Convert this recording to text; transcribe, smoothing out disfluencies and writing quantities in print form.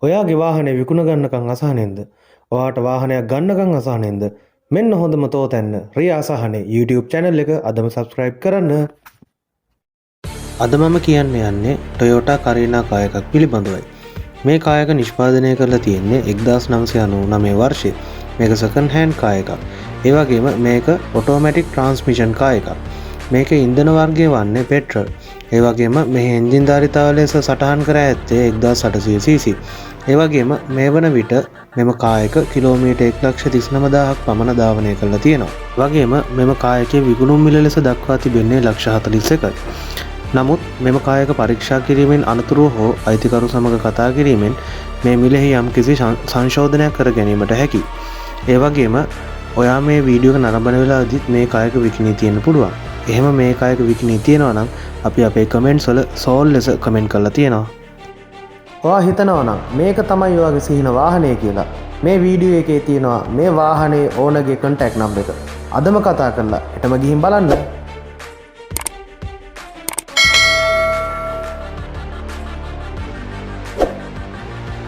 ඔයාගේ වාහනේ විකුණ ගන්නකම් අසහනෙන්ද? ඔයාට වාහනයක් ගන්නකම් අසහනෙන්ද? මෙන්න හොඳම තෝතැන්න රියා අසහනේ YouTube channel එක අදම subscribe කරන්න. අද මම කියන්න යන්නේ Toyota Carina කායකක් පිළිබඳවයි. මේ කායක නිෂ්පාදනය කරලා තියෙන්නේ 1999 වර්ෂයේ. මේක second hand කායකක්. ඒ වගේම මේක automatic transmission කායකක්. මේකේ ඉන්ධන වර්ගය වන්නේ petrol. ඒ වගේම මේ එන්ජින් ධාරිතාව ලෙස සටහන් කර ඇත්තේ 1800cc. ඒ වගේම මේ වන විට මෙම කායක කිලෝමීටර් 1,39,000ක් පමණ ධාවනය කරලා තියෙනවා. වගේම මෙම කායකයේ විකුණුම් මිල ලෙස දක්වා තිබෙන්නේ 1,41යි. නමුත් මෙම කායක පරීක්ෂා කිරීමෙන් අනතුරුව හෝ අයිතිකරු සමග කතා කිරීමෙන් මේ මිලෙහි යම්කිසි සංශෝධනයක් කර ගැනීමට හැකියි. ඒ වගේම ඔයා මේ වීඩියෝ එක නරඹන වෙලාවදිත් මේ කායක විකිණී තියෙන්න පුළුවන්. එහෙම මේ කායක විකිණී තියෙනවා නම් අපි අපේ කමෙන්ට්ස් වල සෝල් ලෙස කමෙන්ට් කරලා තියෙනවා. ඔයා හිතනවා නම් මේක තමයි ඔයාගේ සිහින වාහනය කියලා. මේ වීඩියෝ එකේ තියෙනවා මේ වාහනේ ඕනර්ගේ contact number එක. අදම කතා කරලා එතම ගිහින් බලන්න.